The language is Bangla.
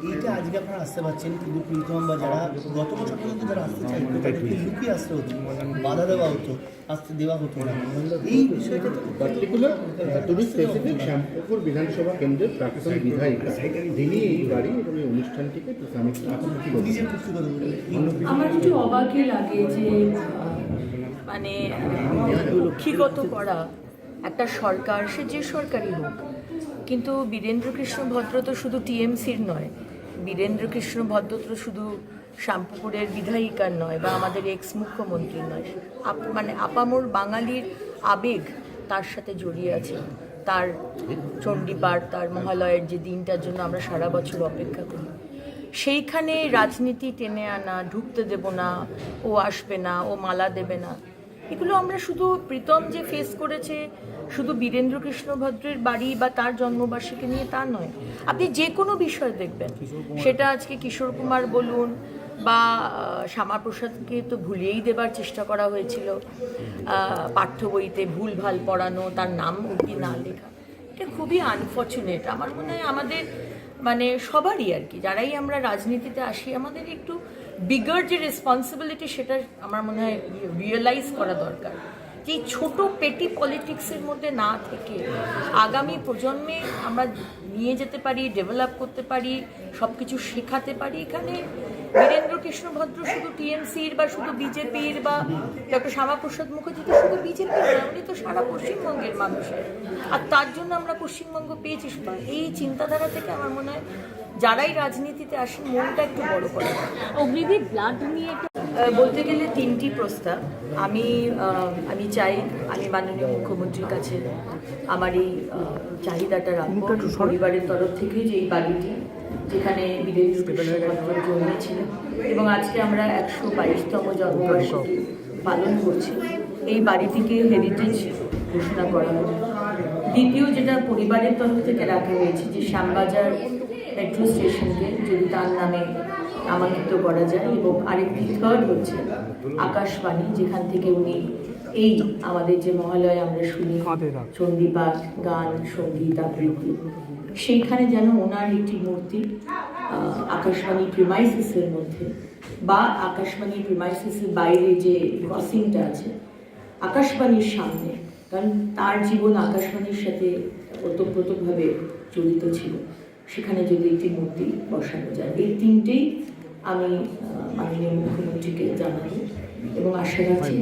এইটা আজকে আপনারা আসতে পারছেন, কিন্তু প্রীতম বা যারা গত বছর পর্যন্ত যারা আসতে চাইতো তাদেরকে লুকিয়ে আসতে হতো, বাধা দেওয়া হতো, আসতে দেওয়া হতো না। এই বিষয়টা তো পার্টিকুলার তুমি স্পেসিফিক শ্যামপুকুর বিধানসভা কেন্দ্রের প্রাক্তন বিধায়িকা, তিনি এই বাড়ি এবং এই অনুষ্ঠানটিকে নিজের পুষ্টি করে আমার একটু অবাকই লাগে যে মানে কক্ষিগত করা একটা সরকার, সে যে সরকারই হোক, কিন্তু বীরেন্দ্রকৃষ্ণ ভদ্র তো শুধু টিএমসির নয়, বীরেন্দ্রকৃষ্ণ ভদ্র তো শুধু শ্যামপুকুরের বিধায়িকার নয় বা আমাদের এক্স মুখ্যমন্ত্রীর নয়, মানে আপামর বাঙালির আবেগ তার সাথে জড়িয়ে আছে। তার চণ্ডীপাঠ, তার মহালয়ের যে দিনটার জন্য আমরা সারা বছর অপেক্ষা করি, সেইখানে রাজনীতি টেনে আনা, ঢুকতে দেব না, ও আসবে না, ও মালা দেবে না, এগুলো আমরা শুধু প্রীতম যে ফেস করেছে শুধু বীরেন্দ্রকৃষ্ণ ভদ্রের বাড়ি বা তার জন্মবার্ষিকী নিয়ে তা নয়। আপনি যে কোনো বিষয় দেখবেন, সেটা আজকে কিশোর কুমার বলুন বা শ্যামাপ্রসাদকে তো ভুলিয়েই দেবার চেষ্টা করা হয়েছিল, পাঠ্য বইতে ভুলভাল পড়ানো, তার নাম অবধি না লেখা, এটা খুবই আনফর্চুনেট। আমার মনে হয় আমাদের মানে সবারই আর কি, যারাই আমরা রাজনীতিতে আসি, আমাদের একটু বিগার যে রেসপন্সিবিলিটি সেটা আমার মনে হয় রিয়েলাইজ করা দরকার, যে ছোট পেটি পলিটিক্সের মধ্যে না থেকে আগামী প্রজন্মে আমরা নিয়ে যেতে পারি, ডেভেলপ করতে পারি, সব কিছু শেখাতে পারি। এখানে বীরেন্দ্রকৃষ্ণ ভদ্র শুধু টিএমসির বা শুধু বিজেপির বা ডক্টর শ্যামাপ্রসাদ মুখার্জি তো শুধু বিজেপির নয়, উনি তো সারা পশ্চিমবঙ্গের মানুষের, আর তার জন্য আমরা পশ্চিমবঙ্গ পেয়েছি। সুতরাং এই চিন্তাধারা থেকে আমার মনে হয় যারাই রাজনীতিতে আসেন মনটা একটু বড় করে। অগ্নিবীর ব্লাড নিয়ে বলতে গেলে তিনটি প্রস্তাব আমি চাই, আমি মাননীয় মুখ্যমন্ত্রীর কাছে আমার এই চাহিদাটা রাখবো পরিবারের তরফ থেকে, যে এই বাড়িটি যেখানে বীরেন্দ্রকৃষ্ণ ভদ্র জন্মেছিলেন এবং আজকে আমরা 122তম জন্মবার্ষিকী পালন করছি, এই বাড়িটিকে হেরিটেজ ঘোষণা করা হবে। দ্বিতীয় যেটা পরিবারের তরফ থেকে রাখা হয়েছে, যে শ্যামবাজার মেট্রো স্টেশনকে যদি তার নামে নামাঙ্কিত করা যায়, এবং আরেকটি থার্ড হচ্ছে আকাশবাণী, যেখান থেকে উনি এই আমাদের যে মহালয়ে আমরা শুনি চণ্ডীপাঠ, গান, সঙ্গীত, আবৃত্তি, সেইখানে যেন ওনার একটি মূর্তি আকাশবাণী প্রিমাইসিসের মধ্যে বা আকাশবাণী প্রিমাইসিসের বাইরে যে ক্রসিংটা আছে আকাশবাণীর সামনে, কারণ তার জীবন আকাশবাণীর সাথে ওতপ্রোতভাবে জড়িত ছিল, সেখানে যদি একটি মূর্তি বসানো যায়। এই তিনটেই আমি মাননীয় মুখ্যমন্ত্রীকে জানাবো এবং আশা রাখছি।